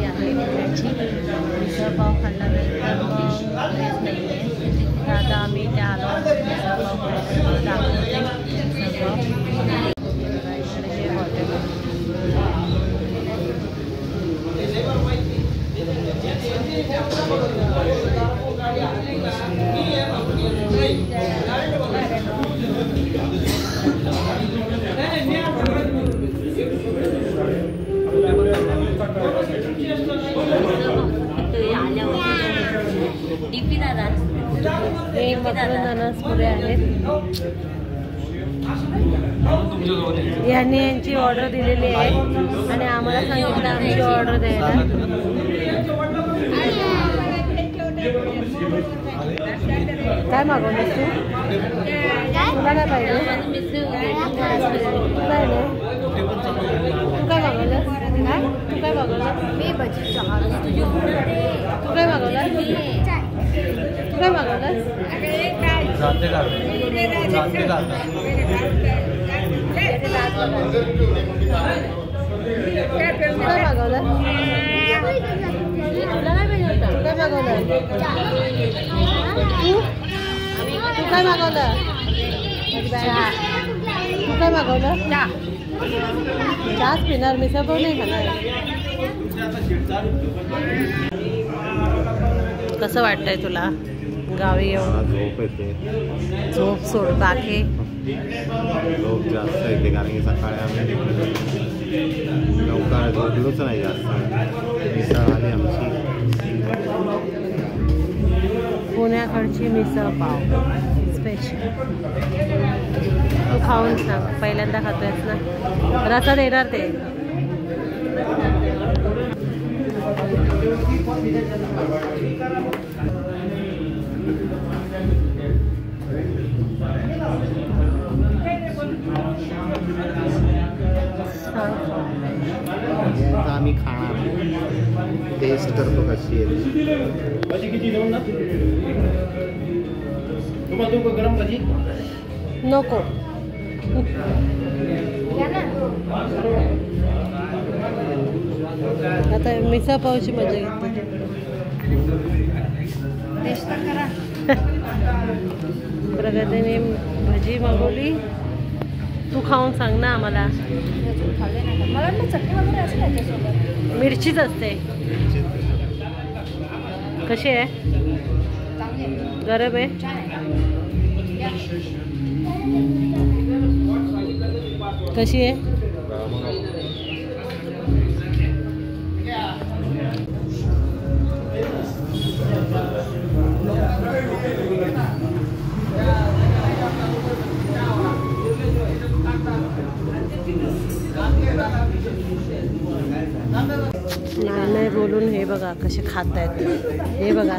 आहे त्याची मिसळ पाव खाल्ल्यानंतर मग काहीच नाही आहे. तर आता आम्ही त्या आलो मिसळ पाव खायला दाखवते मिसळ पाव. डीपी दादा हे मकरंद पुरे आहेत. यांनी यांची ऑर्डर दिलेली आहे आणि आम्हाला सांगितलं आमची ऑर्डर द्यायला. काय मागवलं तू? तुला काय पाहिजे? काय नाही तू काय मागवलं? तू काय मागवलं? मी भजी चहा. तू काय मागवलं? तू काय मागवलं? काय मागवलं? तुला काय पाहिजे होतं? काय मागवलं? तू काय मागवलं? तू काय मागवलं? चहाच पिणार मिसळ पाव नाही खाणार. कसं वाटतंय तुला गावी येऊन? झोप येते. झोप सोड बाकी झोप जास्त येते कारण की सकाळी आम्ही लवकर झोपलोच नाही जास्त. मिसळ आली आमची पुण्याकडची मिसळ पाव स्पेशल. तू खाऊन सांग. पहिल्यांदा खातोयस ना? रसा देणार ते. आम्ही खाणार टेस्ट करतो कशी आहे. गरम भजी नको. आता मिसळ पावची मजा घेते. प्रगतीने भजी मागवली. तू खाऊन सांग ना आम्हाला. मिरचीच असते. कशी आहे? गरम आहे. कशी आहे? नाही बोलून हे बघा कसे खात आहेत. हे बघा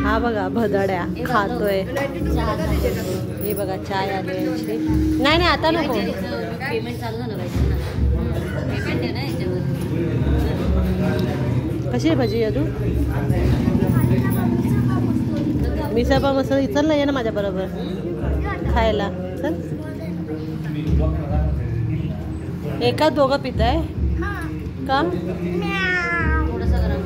हा बघा भदड्या खातोय. हे बघा चाय आली यांची. नाही नाही आता नको. पेमेंट चालू झालं पाहिजे ना. पेमेंट आहे ना याच्यावर. कशी आहे भजी अजून? मिसळ पाव मस्त. चल ना ये ना माझ्या बरोबर खायला. चल. एका दोघं पित आहे का? थोडंसं गरम.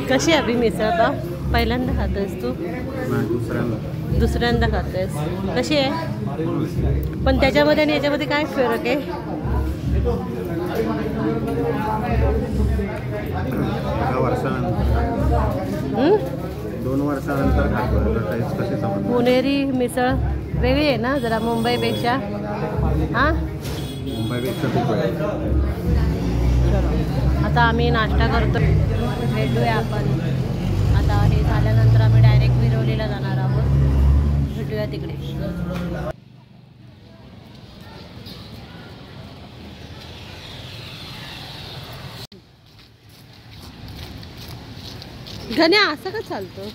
कशी अभि मिसळ पाव? पहिल्यांदा खातोयस तू? दुसऱ्यांदा खातोयस. कशी आहे? पण त्याच्यामध्ये आणि याच्यामध्ये काय फरक आहे? 2 वर्षानंतर खातो. कशी समज? पुणेरी मिसळ वेगळी आहे ना जरा मुंबईपेक्षा. हां मुंबईपेक्षा. आता आम्ही नाश्ता करतो. भेटूया आपण. आता हे झाल्यानंतर आम्ही डायरेक्ट विरवलीला जाणार आहोत. भेटूया तिकडे. गण्या असं का चालतं?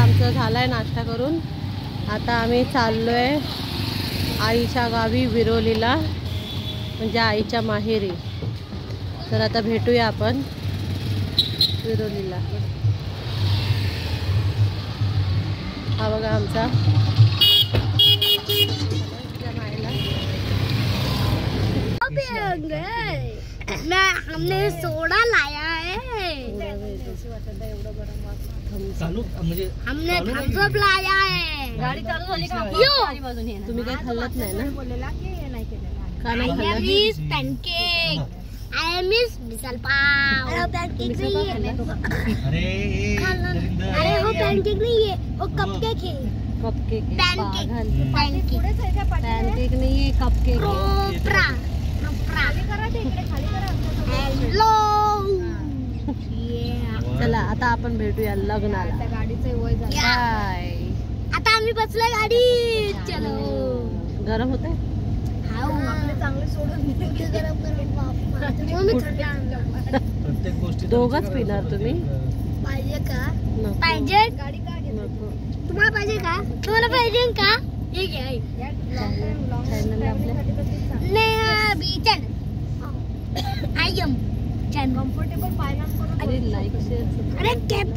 आमचं झालाय नाश्ता करून. आता आम्ही चाललोय आईच्या गावी विरोलीला, म्हणजे आईच्या माहेरी. तर आता भेटूया आपण विरोलीला. हा बघा आमचा हमने सोडा लाया है, हमने थम्स अप लाया है. गाडी चालू झाली का? तुम्ही काय खाल्लत नाही ना? का नाही खाल्लं? Pancake, I miss misal pav. Pancake नहीं है. अरे वो पॅनकेक नहीं है, वो कपकेक है. कपकेक. पॅनकेक नाही आहे, कपकेक. चला आता आपण भेटूया लग्नाला. बाय. आता आम्ही बसलोय गाडीत. चलो. गरम होते. दोघच पिणार तुम्ही? पाहिजे का? नको. पाहिजे. नको. तुम्हाला पाहिजे का? तुम्हाला पाहिजे का? हे घ्या. चॅनल आपल्या कम्फर्टेबल अरे लाईक शेअर. अरे कॅप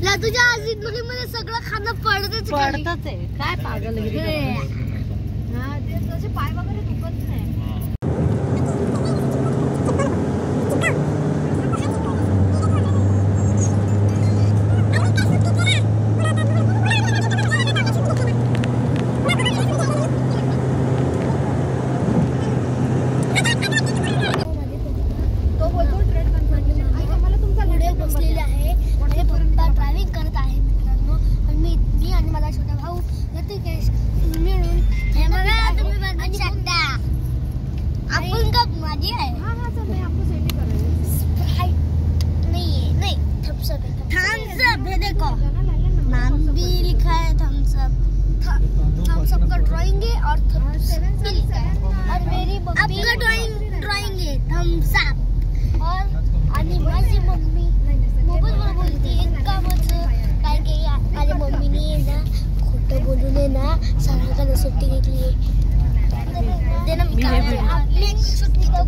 ला तुझ्या आजीमध्ये मध्ये सगळं खाणं पडतच आहे. काय पागलगिरी करते. ते तसे पाय वगैरे दुखत नाही.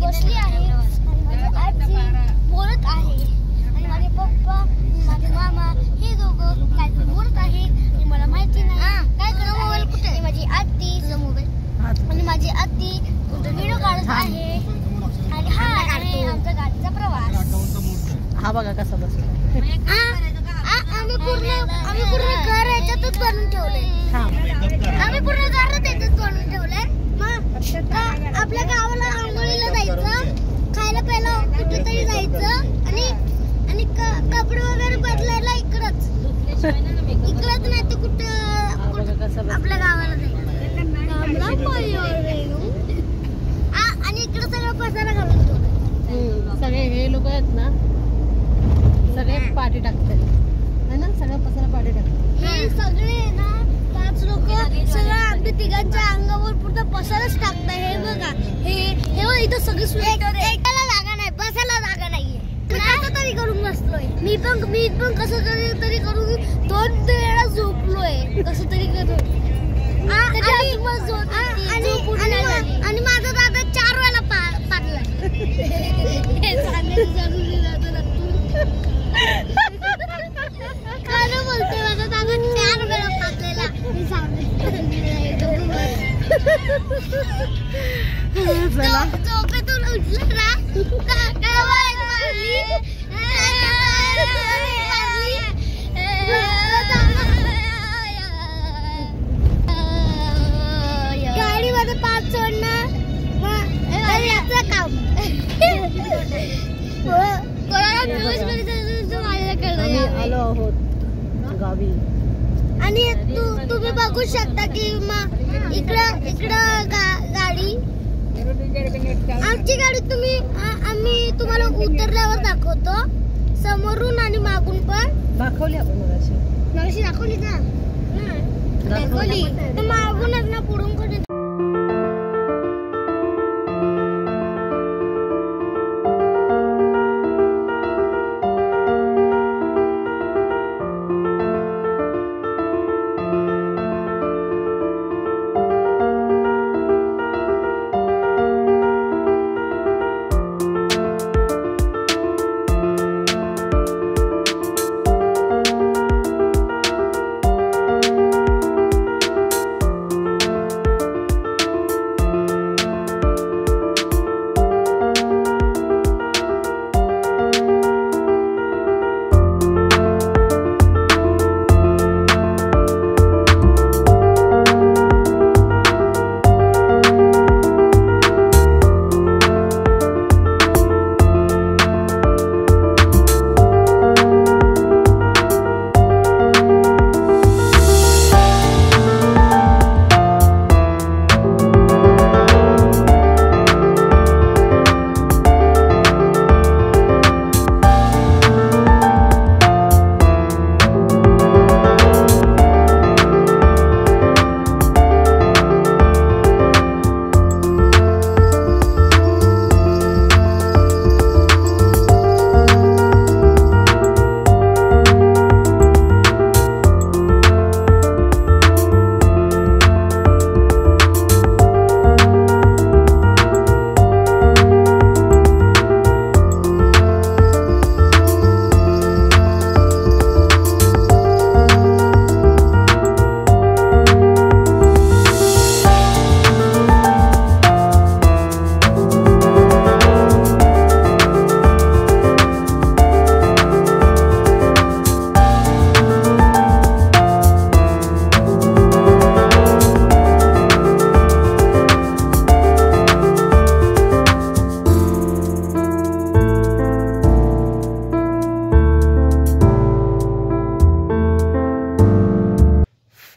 बसली आहे बोलत आहे आणि माझे पप्पा माझे मामा हे दोघं काय बोलत आहे हे मला माहिती नाही. काय करू मोबाईल कुठे? माझी आत्ती मोबाईल आणि माझी आत्ती कुठे व्हिडिओ काढत आहे. आणि हा आहे आमचा गाडीचा प्रवास. हा बघा कसा बसला. आम्ही पूर्ण घर याच्यातच बनवून ठेवलंय. आम्ही पूर्ण घर त्याच्यात बनवून ठेवलंय. मग आपल्या गावाला आंघोळीला जायचं, खायला प्यायला कुठेतरी जायचं आणि कपडे वगैरे बदलायला इकडच नाही तर कुठं आपल्या गावाला जायचं. आणि इकडे सगळं पसारा घालून ठेवलं. सगळे हे लोक आहेत ना, सगळे पाठी टाकतात है ना, सगळं पसारा पाठी टाकतात. हे सगळे ना 5 लोक सगळं आमच्या तिघांच्या अंगावर पूर्ण पसारच टाकतात. हे बघा हे इथं सगळी एकाला जागा नाही, बसायला जागा नाहीये. कसं तरी करून बसलोय. मी पण कसं तरी करून 2 वेळा झोपलोय. कसं तरी करून आणि माझा दादा 4 वेळा पाडलाय. काय बोलते माझा दादा 4 वेळा पाडलेला. मी झोपेतून उठलं ना गाडीमध्ये 5 सोडणं याचं काम. आम्ही आलो आहोत गावी. आणि तुम्ही बघू शकता की इकडं गाडी आमची गाडी आम्ही तुम्हाला उतरल्यावर दाखवतो, समोरून आणि मागून पण दाखवली आपण मगाशी दाखवली ना. दाखवली तर मागूनच ना पुढून कोणी.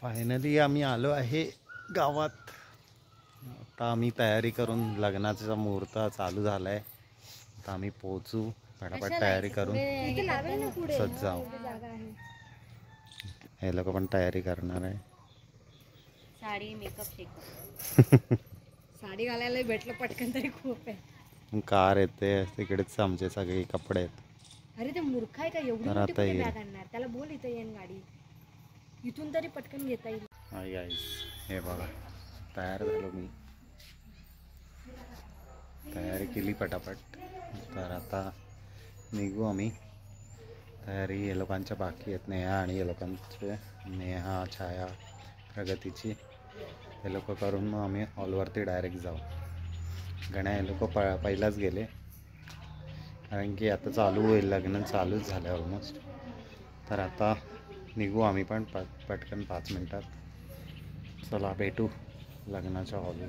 फायनली आम्ही आलो आहे गावात. आता आम्ही तयारी करून लग्नाचा मुहूर्त चालू झाला आहे. आता आम्ही पोहोचू, पटापट तयारी करून सज्ज जाऊ. हे लोक पण तयारी करणार आहे. साडी मेकअप साडी घालायला भेटलं पटकन तरी खूप आहे. कार येते तिकडेच आमचे सगळे कपडे आहेत. अरे ते मूर्ख आहे का एवढी तर मोठी आता येईल. बॅग आणणार? त्याला बोल इथं येईन गाडी, इथून तरी पटकन घेता येईल. हाय गाईस, हे बघा तयार झालो मी. तयारी केली पटापट. तर आता निघू आम्ही. तयारी हे लोकांच्या बाकी आहेत, नेहा आणि हे लोकांचे, नेहा, छाया, प्रगतीची. हे लोक करून मग आम्ही हॉलवरती डायरेक्ट जाऊ. गण्या हे लोक पहिलाच गेले, कारण की आता चालू होईल, लग्न चालूच झालं ऑलमोस्ट. तर आता निघू आम्ही पण पटकन 5 मिनटात. चला भेटू लग्नाच्या हॉल.